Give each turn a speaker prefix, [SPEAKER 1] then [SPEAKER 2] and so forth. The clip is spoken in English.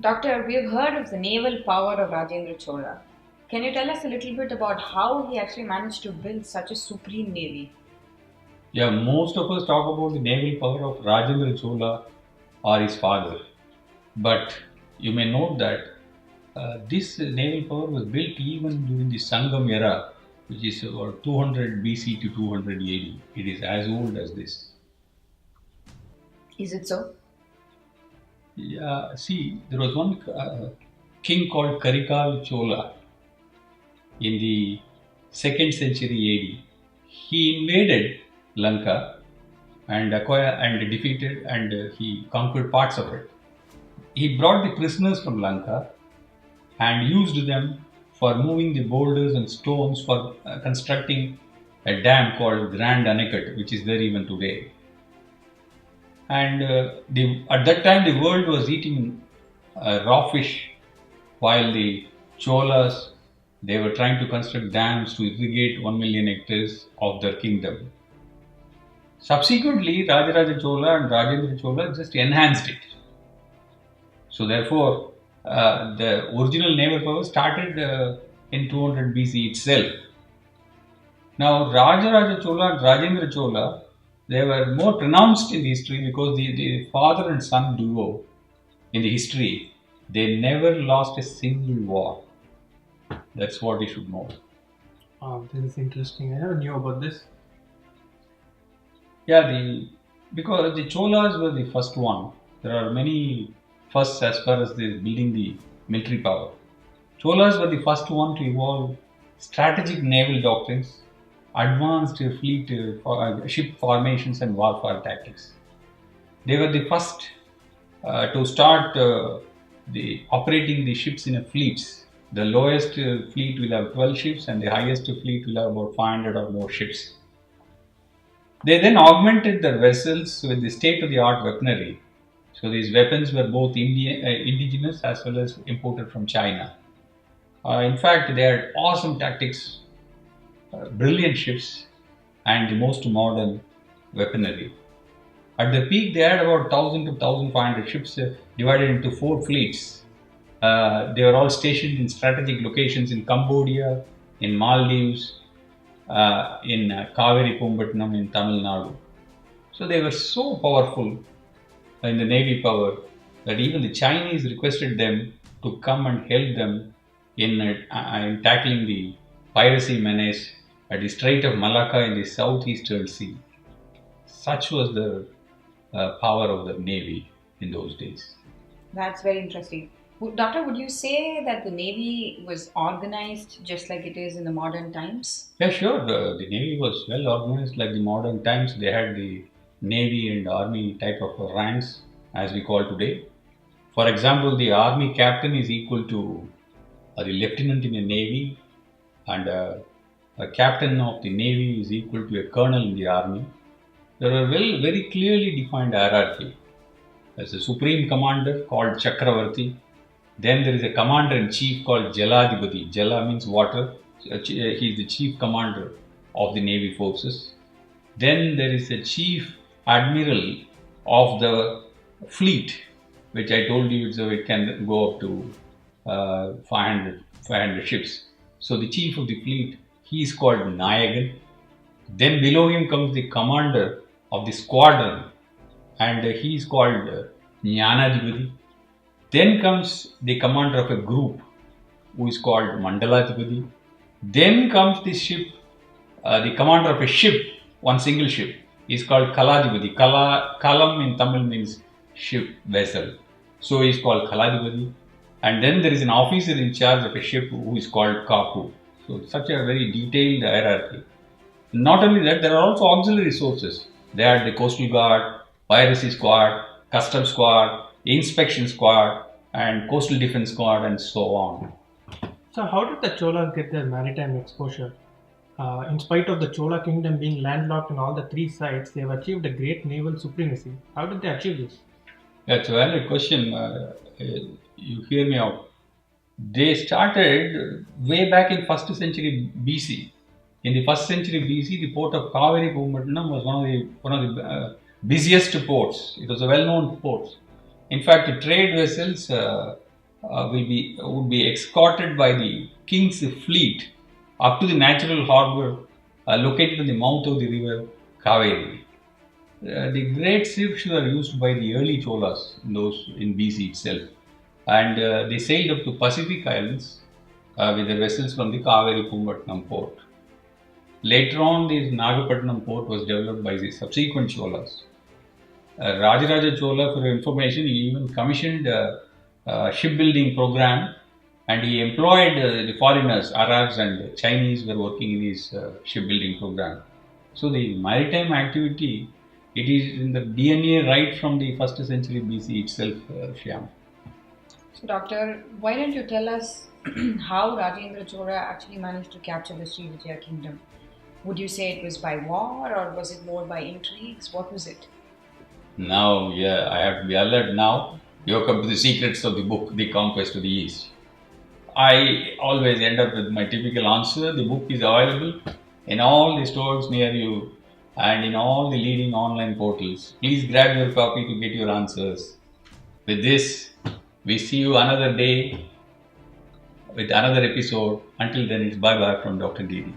[SPEAKER 1] Doctor, we've heard of the naval power of Rajendra Chola. Can you tell us a little bit about how he actually managed to build such a supreme navy?
[SPEAKER 2] Yeah, most of us talk about the naval power of Rajendra Chola or his father. But you may note that this naval power was built even during the Sangam era, which is about 200 BC to 200 AD. It is as old as this.
[SPEAKER 1] Is it so?
[SPEAKER 2] Yeah, see, there was one king called Karikal Chola in the 2nd century AD. He invaded Lanka and acquired and defeated and he conquered parts of it. He brought the prisoners from Lanka and used them for moving the boulders and stones for constructing a dam called Grand Anicut, which is there even today. And at that time, the world was eating raw fish, while the Cholas they were trying to construct dams to irrigate 1 million hectares of their kingdom. Subsequently, Rajaraja Chola and Rajendra Chola just enhanced it. So therefore, the original naval power started in 200 BC itself. Now, Rajaraja Chola and Rajendra Chola, they were more pronounced in history because the father and son duo in the history, they never lost a single war. That's what you should know.
[SPEAKER 3] This is interesting. I never knew about this.
[SPEAKER 2] Yeah, because the Cholas were the first one. There are many firsts as far as the building the military power. Cholas were the first one to evolve strategic naval doctrines, advanced fleet ship formations, and warfare tactics. They were the first to start the operating the ships in a fleets. The lowest fleet will have 12 ships, and the highest fleet will have about 500 or more ships. They then augmented their vessels with the state-of-the-art weaponry. So these weapons were both indigenous as well as imported from China. In fact, they had awesome tactics, brilliant ships, and the most modern weaponry. At the peak, they had about 1,000 to 1,500 ships divided into four fleets. They were all stationed in strategic locations in Cambodia, in Maldives, in Kaveri Pumbettanam in Tamil Nadu. So they were so powerful in the navy power that even the Chinese requested them to come and help them in tackling the piracy menace at the Strait of Malacca in the southeastern sea. Such was the power of the navy in those days.
[SPEAKER 1] That's very interesting. Doctor, would you say that the navy was organized just like it is in the modern times?
[SPEAKER 2] Yeah, sure. The navy was well organized like the modern times. They had the navy and army type of ranks as we call today. For example, the army captain is equal to the lieutenant in the navy, and a captain of the navy is equal to a colonel in the army. There are very clearly defined hierarchy. There's a supreme commander called Chakravarti. Then there is a commander in chief called Jaladipati. Jala means water. He is the chief commander of the navy forces. Then there is a chief admiral of the fleet, which I told you so it can go up to 500 ships. So the chief of the fleet, he is called Nayagan. Then below him comes the commander of the squadron, and he is called Jnanadipati. Then comes the commander of a group, who is called Mandaladipati. Then comes the ship, the commander of a ship, one single ship, is called Kaladipati. Kalam in Tamil means ship, vessel. So he is called Kaladipati. And then there is an officer in charge of a ship who is called Kapu. So such a very detailed hierarchy. Not only that, there are also auxiliary sources. They are the Coastal Guard, Piracy Squad, Customs Squad, Inspection Squad, and Coastal Defense Squad, and so on.
[SPEAKER 3] So, how did the Cholas get their maritime exposure? In spite of the Chola kingdom being landlocked on all the three sides, they have achieved a great naval supremacy. How did they achieve this?
[SPEAKER 2] That's a valid question. You hear me out. They started way back in first century BC. In the first century BC, the port of Kaveri Pumbettanam was one of the busiest ports. It was a well-known port. In fact, the trade vessels would be escorted by the king's fleet up to the natural harbor located in the mouth of the river Kaveri. The great ships were used by the early Cholas in BC itself, and they sailed up to Pacific Islands with their vessels from the Kaveri Pumpatnam port. Later on, this Nagapattinam port was developed by the subsequent Cholas. Rajaraja Chola, for your information, he even commissioned a shipbuilding program, and he employed the foreigners, Arabs and Chinese were working in his shipbuilding program. So the maritime activity, it is in the DNA right from the first century BC itself, Shyam.
[SPEAKER 1] So, Doctor, why don't you tell us how Rajendra Chola actually managed to capture the Srivijaya kingdom? Would you say it was by war or was it more by intrigues? What was it?
[SPEAKER 2] Now, yeah, I have to be alert now. You have come to the secrets of the book, The Conquest of the East. I always end up with my typical answer. The book is available in all the stores near you and in all the leading online portals. Please grab your copy to get your answers. With this, we see you another day with another episode. Until then, it's bye bye from Dr. Didi.